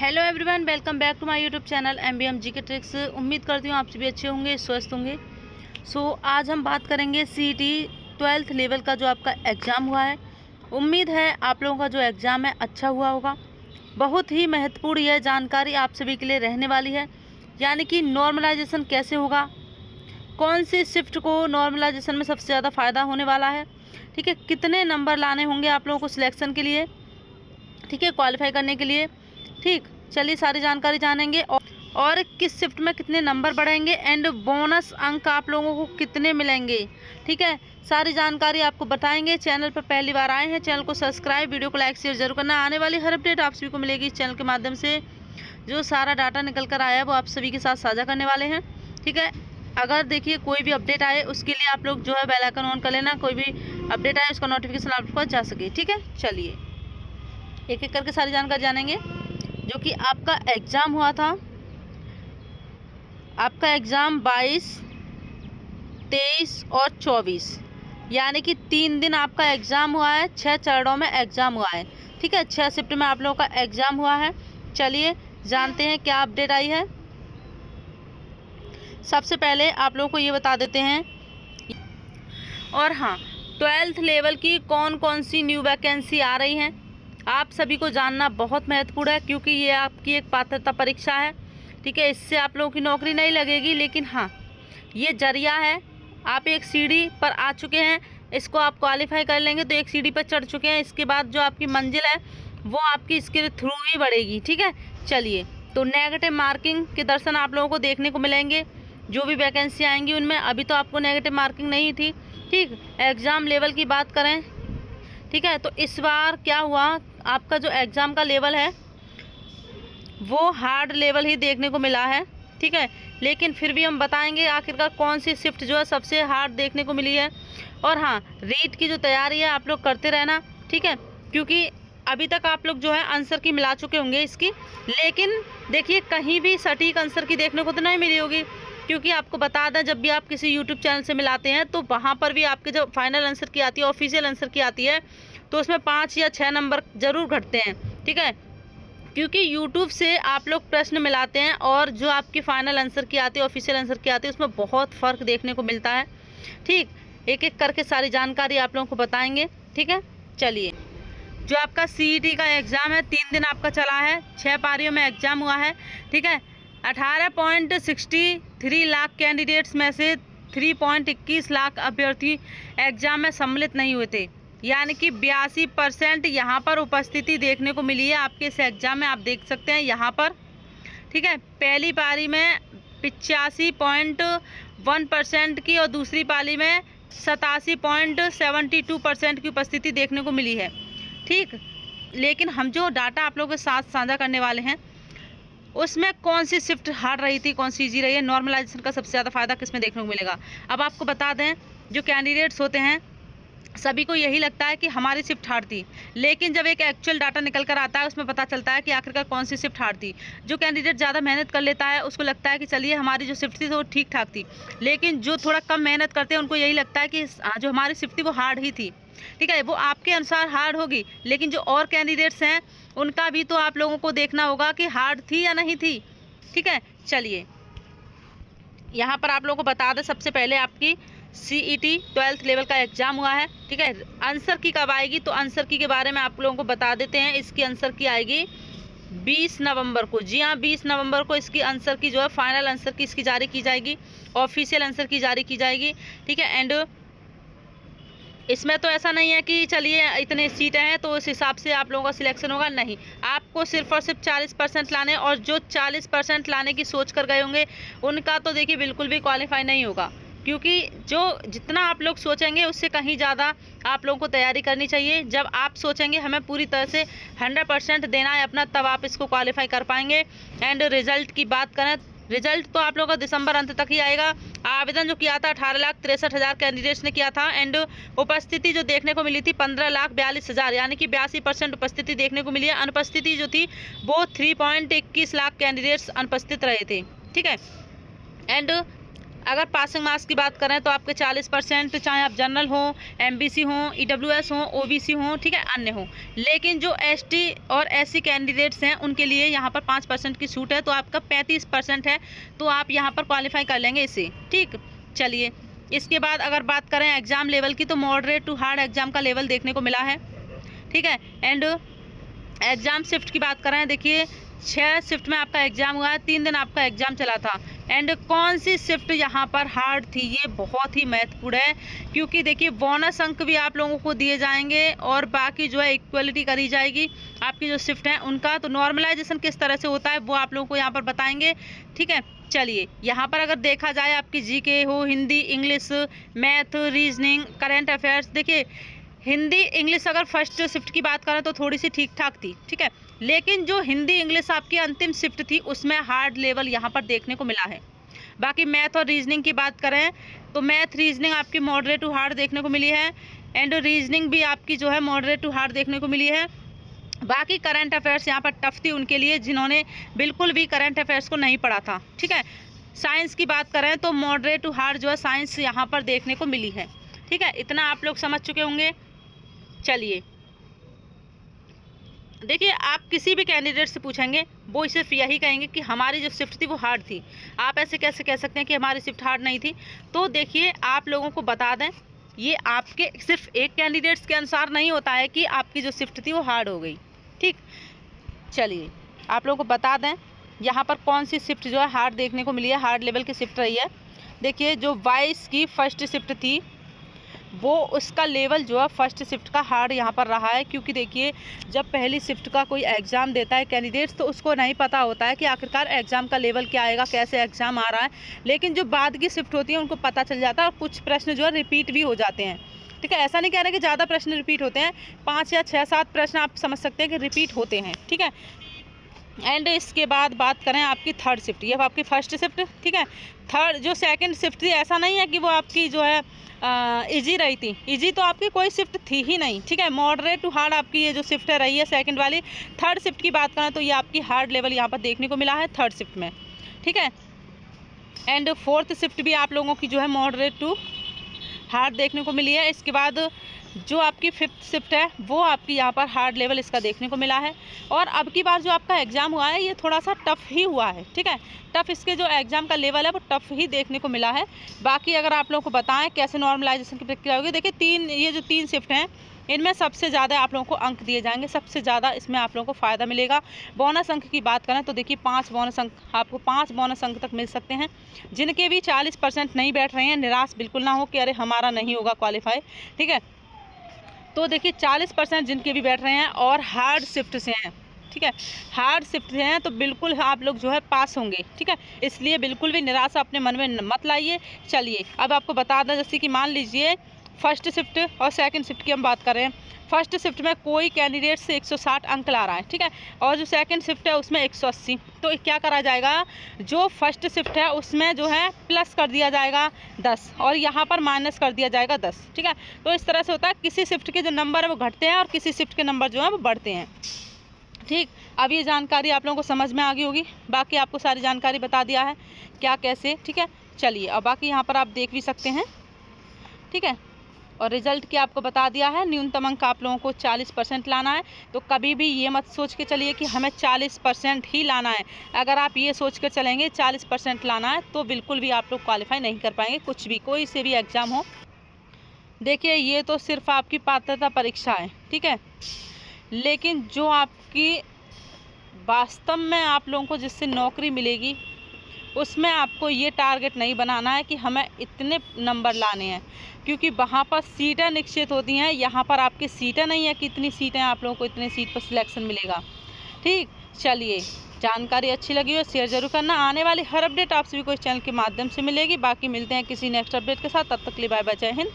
Hello everyone, welcome back to my YouTube channel MBM GK tricks. उम्मीद करती हूँ आप सभी अच्छे होंगे, स्वस्थ होंगे। आज हम बात करेंगे CET 12th लेवल का जो आपका एग्ज़ाम हुआ है। उम्मीद है आप लोगों का जो एग्ज़ाम है अच्छा हुआ होगा। बहुत ही महत्वपूर्ण यह जानकारी आप सभी के लिए रहने वाली है, यानी कि नॉर्मलाइजेशन कैसे होगा, कौन सी शिफ्ट को नॉर्मलाइजेशन में सबसे ज़्यादा फ़ायदा होने वाला है, ठीक है, कितने नंबर लाने होंगे आप लोगों को सिलेक्शन के लिए, ठीक है, क्वालिफाई करने के लिए। ठीक, चलिए सारी जानकारी जानेंगे और किस शिफ्ट में कितने नंबर बढ़ेंगे एंड बोनस अंक आप लोगों को कितने मिलेंगे, ठीक है, सारी जानकारी आपको बताएंगे। चैनल पर पहली बार आए हैं, चैनल को सब्सक्राइब, वीडियो को लाइक शेयर जरूर करना। आने वाली हर अपडेट आप सभी को मिलेगी इस चैनल के माध्यम से। जो सारा डाटा निकल कर आया है वो आप सभी के साथ साझा करने वाले हैं, ठीक है। अगर देखिए कोई भी अपडेट आए उसके लिए आप लोग जो है बेल आइकन ऑन कर लेना, कोई भी अपडेट आए उसका नोटिफिकेशन आप पास जा सके, ठीक है। चलिए एक एक करके सारी जानकारी जानेंगे। जो कि आपका एग्ज़ाम हुआ था, आपका एग्ज़ाम 22, 23 और 24, यानी कि 3 दिन आपका एग्ज़ाम हुआ है। 6 चरणों में एग्ज़ाम हुआ है, ठीक है। 6 शिफ्ट में आप लोगों का एग्ज़ाम हुआ है। चलिए जानते हैं क्या अपडेट आई है। सबसे पहले आप लोगों को ये बता देते हैं, और हाँ, 12th लेवल की कौन कौन सी न्यू वैकेंसी आ रही हैं आप सभी को जानना बहुत महत्वपूर्ण है, क्योंकि ये आपकी एक पात्रता परीक्षा है, ठीक है। इससे आप लोगों की नौकरी नहीं लगेगी, लेकिन हाँ ये जरिया है। आप एक सीढ़ी पर आ चुके हैं, इसको आप क्वालिफाई कर लेंगे तो एक सीढ़ी पर चढ़ चुके हैं। इसके बाद जो आपकी मंजिल है वो आपकी इसके थ्रू ही बढ़ेगी, ठीक है। चलिए, तो नेगेटिव मार्किंग के दर्शन आप लोगों को देखने को मिलेंगे। जो भी वैकेंसी आएंगी उनमें अभी तो आपको नेगेटिव मार्किंग नहीं थी, ठीक। एग्ज़ाम लेवल की बात करें, ठीक है, तो इस बार क्या हुआ, आपका जो एग्ज़ाम का लेवल है वो हार्ड लेवल ही देखने को मिला है, ठीक है। लेकिन फिर भी हम बताएंगे आखिरकार कौन सी शिफ्ट जो है सबसे हार्ड देखने को मिली है। और हाँ, रीट की जो तैयारी है आप लोग करते रहना, ठीक है, क्योंकि अभी तक आप लोग जो है आंसर की मिला चुके होंगे इसकी, लेकिन देखिए कहीं भी सटीक आंसर की देखने को तो नहीं मिली होगी, क्योंकि आपको बता दें जब भी आप किसी यूट्यूब चैनल से मिलाते हैं तो वहाँ पर भी आपके जो फाइनल आंसर की आती है, ऑफिशियल आंसर की आती है, तो उसमें 5 या 6 नंबर ज़रूर घटते हैं, ठीक है। क्योंकि यूट्यूब से आप लोग प्रश्न मिलाते हैं और जो आपकी फ़ाइनल आंसर की आती है, ऑफिशियल आंसर की आती है, उसमें बहुत फ़र्क देखने को मिलता है, ठीक। एक एक करके सारी जानकारी आप लोगों को बताएंगे, ठीक है। चलिए, जो आपका CET का एग्ज़ाम है 3 दिन आपका चला है, 6 पारियों में एग्ज़ाम हुआ है, ठीक है। 18.63 लाख कैंडिडेट्स में से 3.21 लाख अभ्यर्थी एग्ज़ाम में सम्मिलित नहीं हुए थे, यानी कि 82% यहाँ पर उपस्थिति देखने को मिली है आपके इस एग्ज़ाम में। आप देख सकते हैं यहाँ पर, ठीक है। पहली पारी में 85.1% की और दूसरी पारी में 87.72% की उपस्थिति देखने को मिली है, ठीक। लेकिन हम जो डाटा आप लोगों के साथ साझा करने वाले हैं उसमें कौन सी शिफ्ट हार्ड रही थी, कौन सी इजी रही है, नॉर्मलाइजेशन का सबसे ज़्यादा फ़ायदा किस में देखने को मिलेगा। अब आपको बता दें, जो कैंडिडेट्स होते हैं सभी को यही लगता है कि हमारी शिफ्ट हार्ड थी, लेकिन जब एक एक्चुअल डाटा निकल कर आता है उसमें पता चलता है कि आखिरकार कौन सी शिफ्ट हार्ड थी। जो कैंडिडेट ज़्यादा मेहनत कर लेता है उसको लगता है कि चलिए हमारी जो शिफ्ट थी तो वो ठीक ठाक थी, लेकिन जो थोड़ा कम मेहनत करते हैं उनको यही लगता है कि जो हमारी शिफ्ट थी वो हार्ड ही थी, ठीक है। वो आपके अनुसार हार्ड होगी, लेकिन जो और कैंडिडेट्स हैं उनका भी तो आप लोगों को देखना होगा कि हार्ड थी या नहीं थी, ठीक है। चलिए, यहाँ पर आप लोगों को बता दें, सबसे पहले आपकी CET 12th लेवल का एग्ज़ाम हुआ है, ठीक है। आंसर की कब आएगी, तो आंसर की के बारे में आप लोगों को बता देते हैं। इसकी आंसर की आएगी 20 नवंबर को, जी हाँ 20 नवंबर को इसकी आंसर की जो है फाइनल आंसर की इसकी जारी की जाएगी, ऑफिशियल आंसर की जारी की जाएगी, ठीक है। एंड इसमें तो ऐसा नहीं है कि चलिए इतने सीटें हैं तो उस हिसाब से आप लोगों का सिलेक्शन होगा, नहीं। आपको सिर्फ और सिर्फ 40% लाने, और जो 40% लाने की सोच कर गए होंगे उनका तो देखिए बिल्कुल भी क्वालिफाई नहीं होगा, क्योंकि जो जितना आप लोग सोचेंगे उससे कहीं ज़्यादा आप लोगों को तैयारी करनी चाहिए। जब आप सोचेंगे हमें पूरी तरह से 100% देना है अपना, तब आप इसको क्वालिफाई कर पाएंगे। एंड रिज़ल्ट की बात करें, रिजल्ट तो आप लोगों का दिसंबर अंत तक ही आएगा। आवेदन जो किया था 18,63,000 कैंडिडेट्स ने किया था, एंड उपस्थिति जो देखने को मिली थी 15,42,000, यानी कि 82% उपस्थिति देखने को मिली है। अनुपस्थिति जो थी वो 3.21 लाख कैंडिडेट्स अनुपस्थित रहे थे, ठीक है। एंड अगर पासिंग मार्क्स की बात करें तो आपके 40%, चाहे आप जनरल हो, एमबीसी हो, ईडब्ल्यूएस हो, ओबीसी हो, ठीक है, अन्य हो। लेकिन जो एसटी और एससी कैंडिडेट्स हैं उनके लिए यहाँ पर 5% की छूट है, तो आपका 35% है, तो आप यहाँ पर क्वालिफाई कर लेंगे इसे। ठीक, चलिए इसके बाद अगर बात करें एग्ज़ाम लेवल की, तो मॉडरेट टू हार्ड एग्ज़ाम का लेवल देखने को मिला है। ठीक है, एंड एग्ज़ाम शिफ्ट की बात करें, देखिए 6 शिफ्ट में आपका एग्ज़ाम हुआ है, 3 दिन आपका एग्ज़ाम चला था। एंड कौन सी शिफ्ट यहाँ पर हार्ड थी, ये बहुत ही महत्वपूर्ण है, क्योंकि देखिए बोनस अंक भी आप लोगों को दिए जाएंगे और बाकी जो है इक्वलिटी करी जाएगी आपकी जो शिफ्ट है उनका। तो नॉर्मलाइजेशन किस तरह से होता है वो आप लोगों को यहाँ पर बताएंगे। ठीक है, चलिए यहाँ पर अगर देखा जाए आपकी जीके हो, Hindi, English, math, reasoning, current affairs, देखिए हिंदी इंग्लिश अगर फर्स्ट शिफ्ट की बात करें तो थोड़ी सी ठीक ठाक थी। ठीक है, लेकिन जो हिंदी इंग्लिश आपकी अंतिम शिफ्ट थी उसमें हार्ड लेवल यहाँ पर देखने को मिला है। बाकी मैथ और रीजनिंग की बात करें तो मैथ रीजनिंग आपकी मॉडरेट टू हार्ड देखने को मिली है, एंड रीजनिंग भी आपकी जो है मॉडरेट टू हार्ड देखने को मिली है। बाकी करंट अफेयर्स यहाँ पर टफ थी उनके लिए जिन्होंने बिल्कुल भी करंट अफेयर्स को नहीं पढ़ा था। ठीक है, साइंस की बात करें तो मॉडरेट टू हार्ड जो है साइंस यहाँ पर देखने को मिली है। ठीक है, इतना आप लोग समझ चुके होंगे। चलिए देखिए, आप किसी भी कैंडिडेट से पूछेंगे वो सिर्फ यही कहेंगे कि हमारी जो शिफ्ट थी वो हार्ड थी। आप ऐसे कैसे कह सकते हैं कि हमारी शिफ्ट हार्ड नहीं थी? तो देखिए आप लोगों को बता दें, ये आपके सिर्फ एक कैंडिडेट्स के अनुसार नहीं होता है कि आपकी जो शिफ्ट थी वो हार्ड हो गई। ठीक, चलिए आप लोगों को बता दें यहाँ पर कौन सी शिफ्ट जो है हार्ड देखने को मिली है, हार्ड लेवल की शिफ्ट रही है। देखिए जो 22 की फर्स्ट शिफ्ट थी वो उसका लेवल जो है फर्स्ट शिफ्ट का हार्ड यहाँ पर रहा है, क्योंकि देखिए जब पहली शिफ्ट का कोई एग्ज़ाम देता है कैंडिडेट्स तो उसको नहीं पता होता है कि आखिरकार एग्ज़ाम का लेवल क्या आएगा, कैसे एग्ज़ाम आ रहा है। लेकिन जो बाद की शिफ्ट होती है उनको पता चल जाता है और कुछ प्रश्न जो है रिपीट भी हो जाते हैं। ठीक है, ऐसा नहीं कह रहे कि ज़्यादा प्रश्न रिपीट होते हैं, 5 या 6-7 प्रश्न आप समझ सकते हैं कि रिपीट होते हैं। ठीक है, एंड इसके बाद बात करें आपकी थर्ड शिफ्ट, ये आपकी फर्स्ट शिफ्ट। ठीक है, थर्ड जो सेकंड शिफ्ट थी ऐसा नहीं है कि वो आपकी जो है इजी रही थी, इजी तो आपकी कोई शिफ्ट थी ही नहीं। ठीक है, मॉडरेट टू हार्ड आपकी ये जो शिफ्ट है रही है सेकंड वाली। थर्ड शिफ्ट की बात करें तो ये आपकी हार्ड लेवल यहाँ पर देखने को मिला है थर्ड शिफ्ट में। ठीक है, एंड फोर्थ शिफ्ट भी आप लोगों की जो है मॉडरेट टू हार्ड देखने को मिली है। इसके बाद जो आपकी फिफ्थ शिफ्ट है वो आपकी यहाँ पर हार्ड लेवल इसका देखने को मिला है। और अब की बार जो आपका एग्ज़ाम हुआ है ये थोड़ा सा टफ़ ही हुआ है। ठीक है, टफ़ इसके जो एग्ज़ाम का लेवल है वो टफ़ ही देखने को मिला है। बाकी अगर आप लोगों को बताएं कैसे नॉर्मलाइजेशन की प्रक्रिया होगी, देखिए ये जो तीन शिफ्ट हैं इनमें सबसे ज़्यादा आप लोगों को अंक दिए जाएंगे, सबसे ज़्यादा इसमें आप लोगों को फ़ायदा मिलेगा। बोनस अंक की बात करें तो देखिए 5 बोनस अंक आपको 5 बोनस अंक तक मिल सकते हैं। जिनके भी 40% नहीं बैठ रहे हैं निराश बिल्कुल ना हो कि अरे हमारा नहीं होगा क्वालिफाई। ठीक है, तो देखिए 40% जिनके भी बैठ रहे हैं और हार्ड शिफ्ट से हैं, ठीक है, हार्ड शिफ्ट से हैं तो बिल्कुल आप लोग जो है पास होंगे। ठीक है, इसलिए बिल्कुल भी निराशा अपने मन में मत लाइए। चलिए अब आपको बता दें, जैसे कि मान लीजिए फर्स्ट शिफ्ट और सेकंड शिफ्ट की हम बात करें, फर्स्ट शिफ्ट में कोई कैंडिडेट से 160 अंक ला रहा है। ठीक है, और जो सेकंड शिफ्ट है उसमें 180, तो क्या करा जाएगा, जो फर्स्ट शिफ्ट है उसमें जो है प्लस कर दिया जाएगा 10 और यहाँ पर माइनस कर दिया जाएगा 10। ठीक है, तो इस तरह से होता है, किसी शिफ्ट के जो नंबर है वो घटते हैं और किसी शिफ्ट के नंबर जो है वो बढ़ते हैं। ठीक, अब ये जानकारी आप लोगों को समझ में आ गई होगी। बाकी आपको सारी जानकारी बता दिया है क्या कैसे। ठीक है, चलिए अब बाकी यहाँ पर आप देख भी सकते हैं। ठीक है, और रिजल्ट की आपको बता दिया है। न्यूनतम अंक आप लोगों को 40% लाना है, तो कभी भी ये मत सोच के चलिए कि हमें 40% ही लाना है। अगर आप ये सोच कर चलेंगे 40% लाना है तो बिल्कुल भी आप लोग क्वालिफाई नहीं कर पाएंगे, कुछ भी कोई से भी एग्ज़ाम हो। देखिए ये तो सिर्फ आपकी पात्रता परीक्षा है। ठीक है, लेकिन जो आपकी वास्तव में आप लोगों को जिससे नौकरी मिलेगी उसमें आपको ये टारगेट नहीं बनाना है कि हमें इतने नंबर लाने हैं, क्योंकि वहाँ पर सीटें निश्चित होती हैं। यहाँ पर आपकी सीटें नहीं है कि इतनी सीटें आप लोगों को इतने सीट पर सिलेक्शन मिलेगा। ठीक, चलिए जानकारी अच्छी लगी हो शेयर जरूर करना। आने वाली हर अपडेट आप सभी को इस चैनल के माध्यम से मिलेगी। बाकी मिलते हैं किसी नेक्स्ट अपडेट के साथ, तब तक के लिए बाय बाय, जय हिंद।